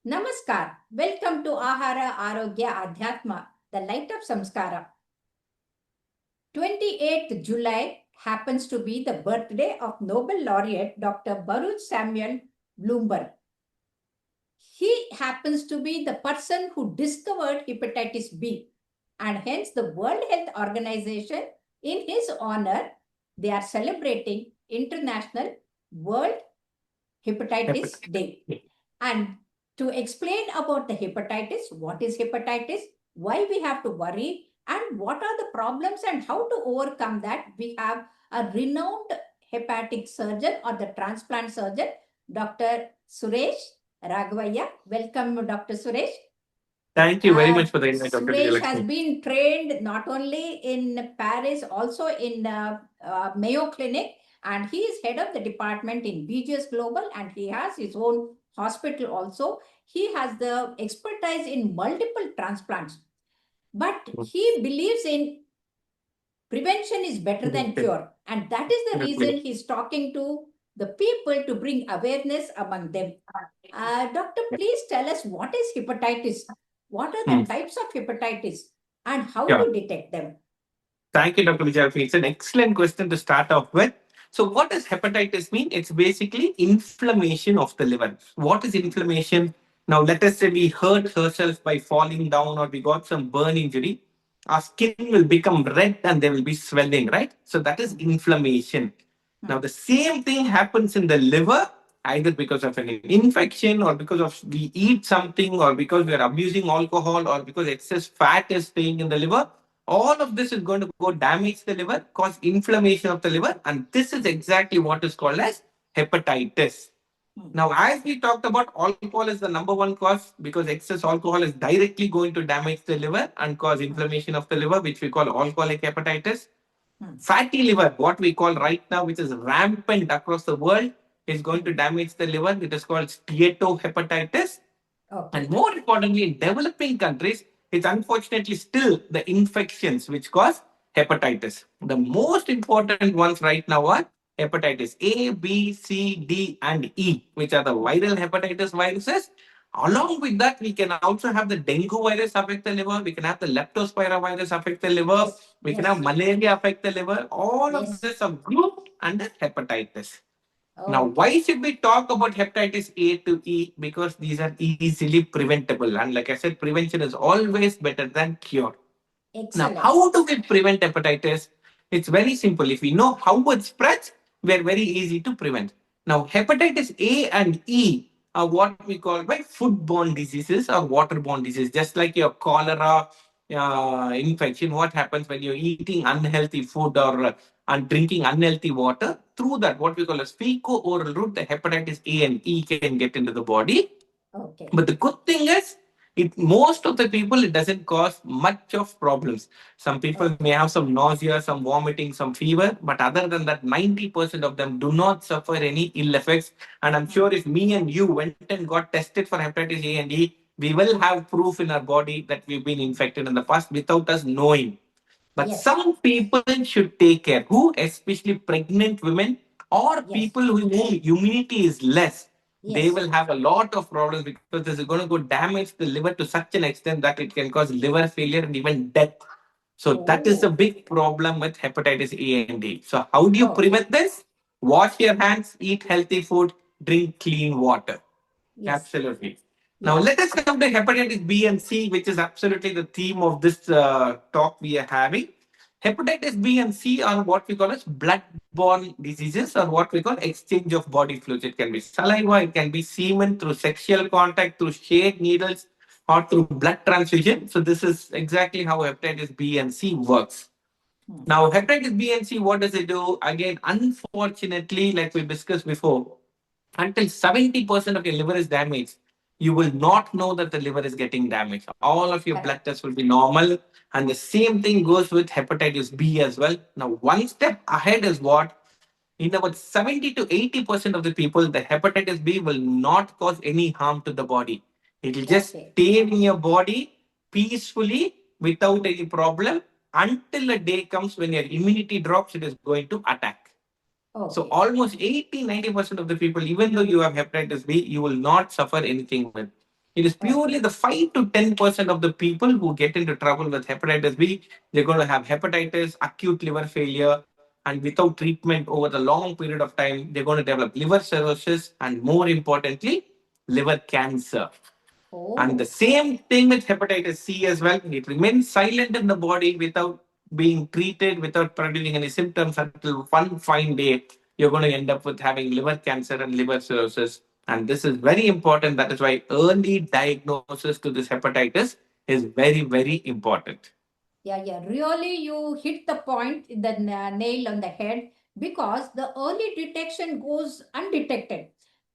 Namaskar. Welcome to Ahara Arogya Adhyatma, the light of Samskara. 28th July happens to be the birthday of Nobel laureate Dr. Baruch Samuel Bloomberg. He happens to be the person who discovered hepatitis B, and hence the World Health Organization, in his honor, they are celebrating International World Hepatitis Day. And to explain about the hepatitis, what is hepatitis, why we have to worry, and what are the problems and how to overcome that, we have a renowned hepatic surgeon or the transplant surgeon, Dr. Suresh Raghavaya. Welcome, Dr. Suresh. Thank you very much for the invite, Dr. Suresh has Vijayalakshmi. been trained not only in Paris, also in Mayo Clinic, and he is head of the department in BGS Global, and he has his own hospital also. He has the expertise in multiple transplants, but he believes in prevention is better than cure, and that is the reason he's talking to the people to bring awareness among them. Doctor, please tell us, what is hepatitis? What are the types of hepatitis and how to detect them? Thank you, Dr. Vijayalakshmi. It's an excellent question to start off with. So, what does hepatitis mean? It's basically inflammation of the liver. What is inflammation? Now, let us say we hurt ourselves by falling down or we got some burn injury. Our skin will become red and there will be swelling, right? So, that is inflammation. Now, the same thing happens in the liver, either because of an infection or because of we eat something or because we are abusing alcohol or because excess fat is staying in the liver. All of this is going to go damage the liver, cause inflammation of the liver, and this is exactly what is called as hepatitis. Now, as we talked about, alcohol is the number one cause because excess alcohol is directly going to damage the liver and cause inflammation of the liver, which we call alcoholic hepatitis. Fatty liver, what we call right now, which is rampant across the world, is going to damage the liver. It is called steatohepatitis. And more importantly, in developing countries, it's unfortunately still the infections which cause hepatitis. The most important ones right now are hepatitis A, B, C, D, and E, which are the viral hepatitis viruses. Along with that, we can also have the dengue virus affect the liver. We can have the leptospira virus affect the liver. We can have malaria affect the liver. All of this are grouped under hepatitis. Now, why should we talk about hepatitis A to E? Because these are easily preventable. And like I said, prevention is always better than cure. Excellent. Now, how do we prevent hepatitis? It's very simple. If we know how it spreads, we're very easy to prevent. Now, hepatitis A and E are what we call by foodborne diseases or waterborne disease. Just like your cholera infection, what happens when you're eating unhealthy food or and drinking unhealthy water? Through that, what we call as fecal-oral route, the hepatitis A and E can get into the body. Okay. But the good thing is, most of the people, it doesn't cause much of problems. Some people may have some nausea, some vomiting, some fever, but other than that, 90% of them do not suffer any ill effects. And I'm sure if me and you went and got tested for hepatitis A and E, we will have proof in our body that we've been infected in the past without us knowing. But some people should take care. Who? Especially pregnant women or people whose immunity is less. They will have a lot of problems because this is going to go damage the liver to such an extent that it can cause liver failure and even death. So that is a big problem with hepatitis A and D. So how do you prevent this? Wash your hands, eat healthy food, drink clean water. Absolutely. Now, let us come to hepatitis B and C, which is absolutely the theme of this talk we are having. Hepatitis B and C are what we call as blood-borne diseases or what we call exchange of body fluids. It can be saliva, it can be semen through sexual contact, through shared needles, or through blood transfusion. So this is exactly how hepatitis B and C works. Now, hepatitis B and C, what does it do? Again, unfortunately, like we discussed before, until 70% of your liver is damaged, you will not know that the liver is getting damaged. All of your blood tests will be normal. And the same thing goes with hepatitis B as well. Now, one step ahead is what? In about 70 to 80% of the people, the hepatitis B will not cause any harm to the body. It will just stay in your body peacefully without any problem until a day comes when your immunity drops, it is going to attack. So almost 80-90% of the people, even though you have hepatitis B, you will not suffer anything with. It is Oh, purely the 5 to 10% of the people who get into trouble with hepatitis B. They're going to have hepatitis, acute liver failure, and without treatment over the long period of time, they're going to develop liver cirrhosis and, more importantly, liver cancer. And the oh. same thing with hepatitis C as well. It remains silent in the body without being treated, without producing any symptoms until one fine day you're going to end up with having liver cancer and liver cirrhosis. And this is very important. That is why early diagnosis to this hepatitis is very, very important. Yeah, yeah. Really, you hit the point, the nail on the head, because the early detection goes undetected.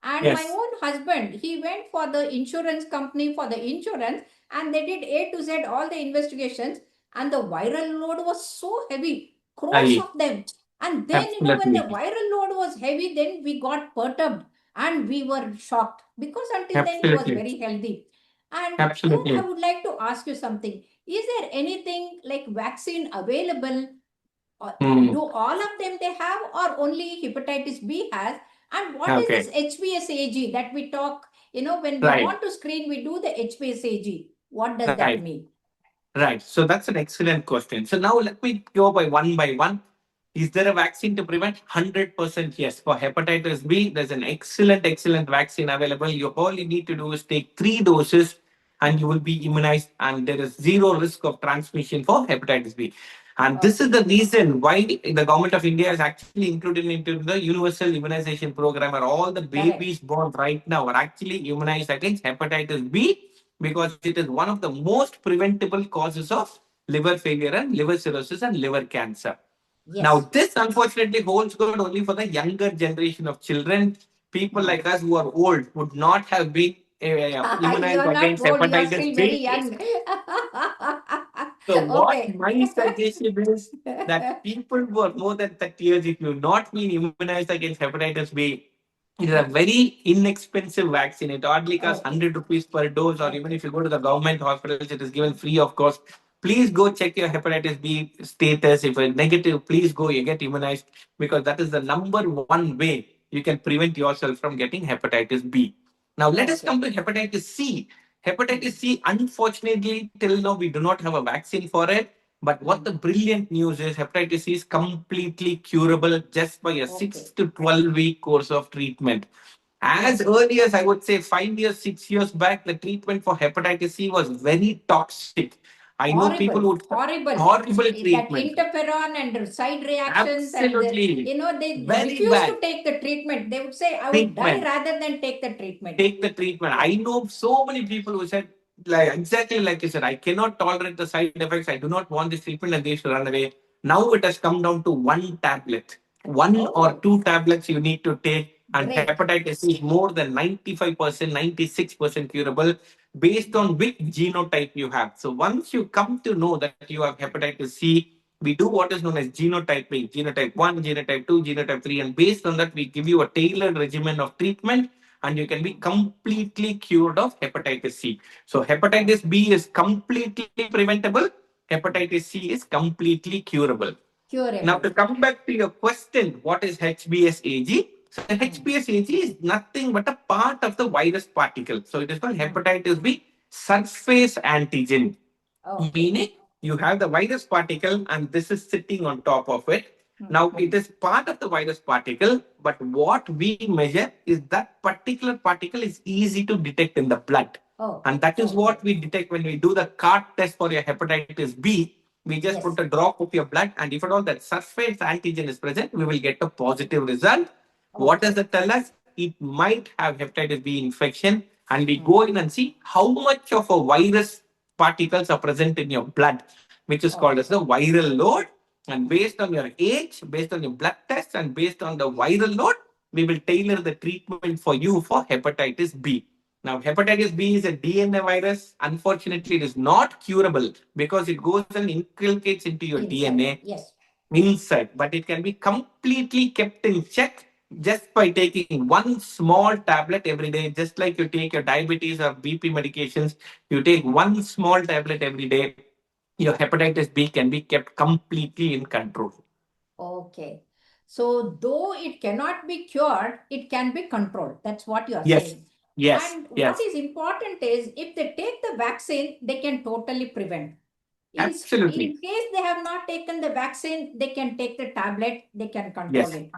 And my Yes, own husband, he went for the insurance company for the insurance, and they did A to Z all the investigations, and the viral load was so heavy, crores I of them. And then, when the absolutely, viral load was heavy, then we got perturbed and we were shocked because until then he was absolutely, very healthy. And here I absolutely. would like to ask you something. Is there anything like vaccine available? Or Hmm. do all of them they have, or only hepatitis B has? And what is Okay, this HBsAg that we talk? When we right, want to screen, we do the HBsAg. What does that right. mean? Right. So that's an excellent question. So now let me go by one. Is there a vaccine to prevent? 100% yes. For hepatitis B, there's an excellent, excellent vaccine available. You all you need to do is take 3 doses and you will be immunized, and there is zero risk of transmission for hepatitis B. And this is Okay. the reason why the government of India has actually included into the universal immunization program, where all the Correct. babies born right now are actually immunized against hepatitis B, because it is one of the most preventable causes of liver failure and liver cirrhosis and liver cancer. Now, Yes. this unfortunately holds good only for the younger generation of children. People Hmm. like us who are old would not have been immunized You're not against old, you're hepatitis still very B. young. So, what Okay. my suggestion is that people who are more than 30 years, if you've not been immunized against hepatitis B, it is a Okay. very inexpensive vaccine. It hardly costs Okay. 100 rupees per dose, or even Okay. if you go to the government hospitals, it is given free of cost. Please go check your hepatitis B status. If it's negative, please go, you get immunized, because that is the number one way you can prevent yourself from getting hepatitis B. Now, let us come Okay. to hepatitis C. Hepatitis C, unfortunately, till now we do not have a vaccine for it. But what Hmm. the brilliant news is, hepatitis C is completely curable just by a 6 Okay. to 12-week course of treatment. As Okay. early as I would say 5 years, 6 years back, the treatment for hepatitis C was very toxic. I know people Horrible, would horrible. horrible That treatment. interferon and side reactions, and Absolutely. they Very refuse bad to take the treatment. They would say, "I would die treatment. rather than take the treatment." Take the treatment. I know so many people who said, like exactly like you said, I cannot tolerate the side effects. I do not want this treatment, and they should run away. Now it has come down to one tablet, one or Oh, two tablets you need to take, and great. hepatitis C is more than 95%, 96% curable based on which genotype you have. So once you come to know that you have hepatitis C, we do what is known as genotyping, genotype 1, genotype 2, genotype 3, and based on that, we give you a tailored regimen of treatment, and you can be completely cured of hepatitis C. So hepatitis B is completely preventable. Hepatitis C is completely curable. Now, Curable. to come back to your question, what is HBsAg? So the Hmm. HBsAg is nothing but a part of the virus particle. So it is called Hmm. hepatitis B surface antigen, Okay. meaning you have the virus particle and this is sitting on top of it. Hmm. Now it is part of the virus particle, but what we measure is that particular particle is easy to detect in the blood. And Okay. that is what Okay. we detect when we do the CART test for your hepatitis B. We just put a Yes. drop of your blood, and if at all that surface antigen is present, we will get a positive result. What does Okay. that tell us? It might have hepatitis B infection, and we Hmm. go in and see how much of a virus particles are present in your blood, which is called as the Okay. viral load. And based on your age, based on your blood test, and based on the viral load, we will tailor the treatment for you for hepatitis B. Now, hepatitis B is a DNA virus. Unfortunately, it is not curable because it goes and inculcates into your Inside. DNA Yes. inside, but it can be completely kept in check just by taking one small tablet every day, just like you take your diabetes or BP medications. You take one small tablet every day, your hepatitis B can be kept completely in control. Okay. So though it cannot be cured, it can be controlled. That's what you are Yes, saying. Yes. And what Yes. is important is if they take the vaccine, they can totally prevent. Absolutely. In case they have not taken the vaccine, they can take the tablet, they can control Yes. it.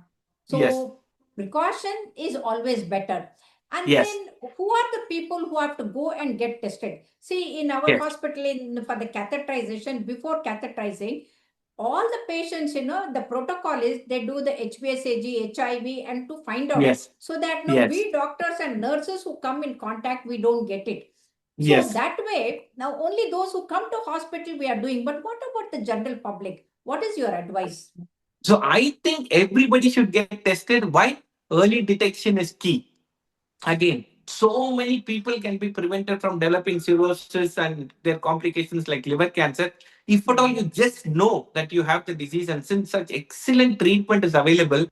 Yes. So precaution is always better. And Yes. then who are the people who have to go and get tested? See, in our Yes. hospital, for the catheterization, before catheterizing, all the patients, the protocol is they do the HbSAg, HIV, and to find out Yes. so that no, Yes. we doctors and nurses who come in contact, we don't get it. So Yes. that way, now only those who come to hospital we are doing. But what about the general public? What is your advice? So I think everybody should get tested. Why? Early detection is key. Again, so many people can be prevented from developing cirrhosis and their complications like liver cancer. If at all you just know that you have the disease, and since such excellent treatment is available,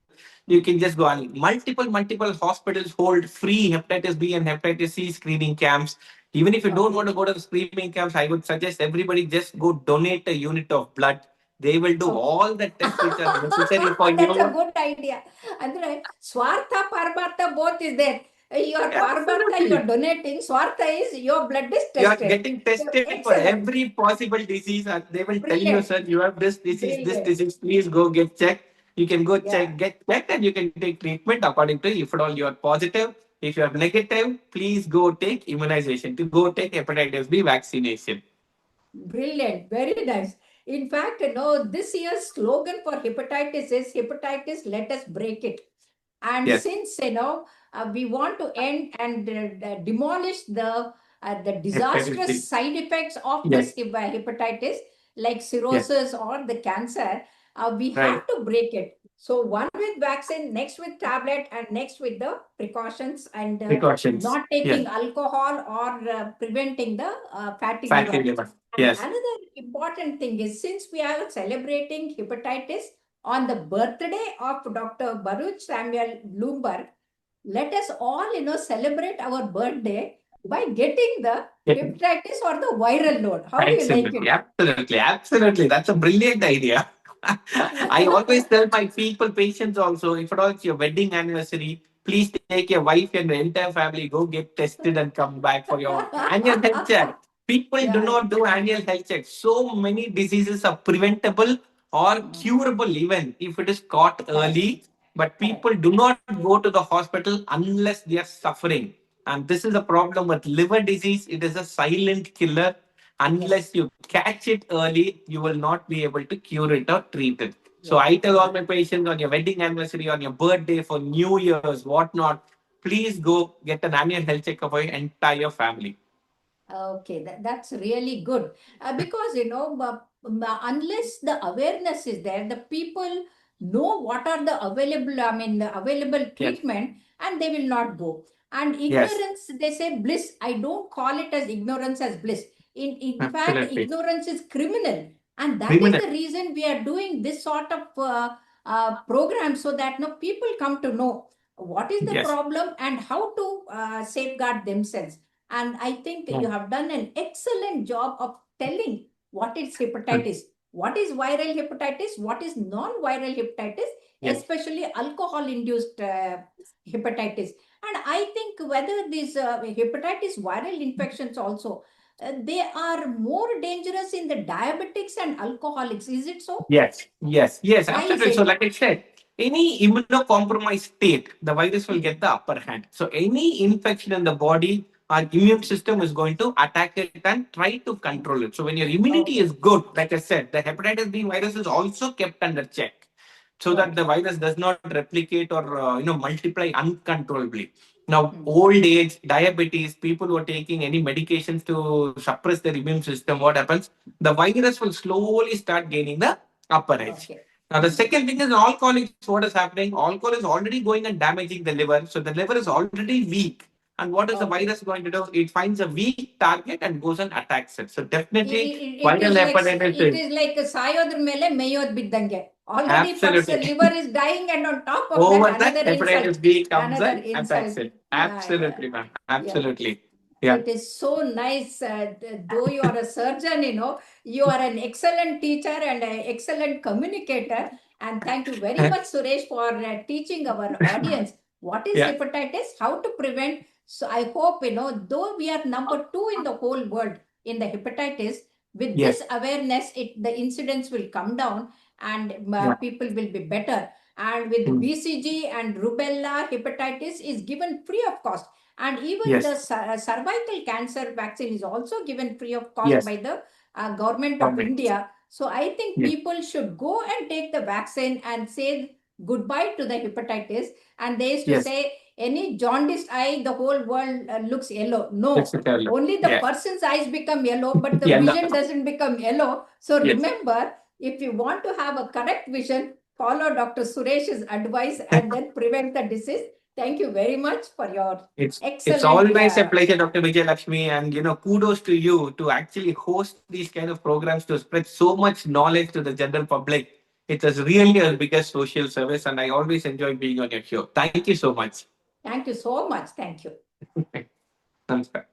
you can just go on. Multiple hospitals hold free hepatitis B and hepatitis C screening camps. Even if you don't Okay. want to go to the screening camps, I would suggest everybody just go donate a unit of blood. They will do Okay. all the tests which are necessary for That's a you. good idea. Andre, Swartha, Parmartha, both is there. Your Parmartha, Absolutely. you're donating. Swartha is your blood is You are tested. getting So, tested for excellent. every possible disease, and they will tell you, Brilliant. sir, you have this Brilliant. disease, please go get checked. You can go Yeah. get checked, and you can take treatment according to if at all you are positive. If you are negative, please go take immunization, to go take hepatitis B vaccination. Brilliant. Very nice. In fact, this year's slogan for hepatitis is hepatitis, let us break it. And Yes, since we want to end and demolish the hepatitis disastrous B. side effects of this Yes, hepatitis, like yes, cirrhosis or the cancer, we right. have to break it. So one with vaccine, next with tablet, and next with the precautions and Precautions. not Yes, taking alcohol or preventing the fatty fatty liver. liver. And Yes, another important thing is since we are celebrating hepatitis on the birthday of Dr. Baruch Samuel Bloomberg, let us all, celebrate our birthday by getting the yes. hepatitis or the viral load. How do you like Absolutely, it? absolutely, absolutely. That's a brilliant idea. I always tell my people, patients also, if at all it's your wedding anniversary, please take your wife and the entire family, go get tested and come back for your annual health check. People do Yeah. not do annual health checks. So many diseases are preventable or curable even if it is caught Correct. early. But Correct. people do not go to the hospital unless they are suffering. And this is a problem with liver disease. It is a silent killer. Yes. Unless you catch it early, you will not be able to cure it or treat it. So Yeah. I tell all Yeah. my patients on your wedding anniversary, on your birthday, for New Year's, whatnot, please go get an annual health checkup for your entire family. Okay, that's really good because unless the awareness is there, the people know what are the available. I mean, the available Yes, treatment, and they will not go. And yes, ignorance, they say bliss. I don't call it as ignorance as bliss. In fact, absolutely. ignorance is criminal, and that is Criminal. the reason we are doing this sort of program so that no people come to know what is the Yes. problem and how to safeguard themselves. And I think Yeah. you have done an excellent job of telling what is Hmm. hepatitis, what is viral hepatitis, what is non-viral hepatitis, Yes. especially alcohol-induced hepatitis. And I think whether these hepatitis viral infections also, they are more dangerous in the diabetics and alcoholics. Is it so? Yes, yes, yes, Why is absolutely. So, it? like I said, any immunocompromised state, the virus will get the upper hand. So, any infection in the body, our immune system is going to attack it and try to control it. So, when your immunity is Okay, good, like I said, the hepatitis B virus is also kept under check so that the okay. virus does not replicate or multiply uncontrollably. Now, Hmm. old age, diabetes, people who are taking any medications to suppress their immune system, what happens? The virus will slowly start gaining the upper edge. Okay. Now, the second thing is alcoholics. What is happening? Alcohol is already going and damaging the liver. So the liver is already weak. And what is the Okay. virus going to do? It finds a weak target and goes and attacks it. So definitely It viral is like hepatitis it is is like ಸಾಯೋದ್ರ ಮೇಲೆ ಮೇಯೋದ್ ಬಿದ್ದಂಗೆ. Already absolutely. liver is dying, and on top of that, Over that, another insult. hepatitis B comes Another and insult. attacks it. Yeah, yeah, Absolutely, man. yeah. Absolutely. So Yeah. it is so nice. Though you are a surgeon, you are an excellent teacher and an excellent communicator. And thank you very much, Suresh, for teaching our audience what is Yeah. hepatitis, how to prevent. So I hope, though we are number 2 in the whole world in the hepatitis, with Yes. this awareness, the incidence will come down and people will be better. And with BCG and rubella, hepatitis is given free of cost. And even the cervical cancer vaccine is also given free of cost by the government of India. So I think people should go and take the vaccine and say goodbye to the hepatitis. And they used to say, any jaundiced eye, the whole world looks yellow. No, only the person's eyes become yellow, but the vision doesn't become yellow. So remember, if you want to have a correct vision, follow Dr. Suresh's advice and then prevent the disease. Thank you very much for your excellent. It's always a pleasure, Dr. Vijay Lakshmi, and kudos to you to actually host these kind of programs to spread so much knowledge to the general public. It was really a biggest social service, and I always enjoy being on your show. Thank you so much. Thank you so much. Thank you. Namaskar.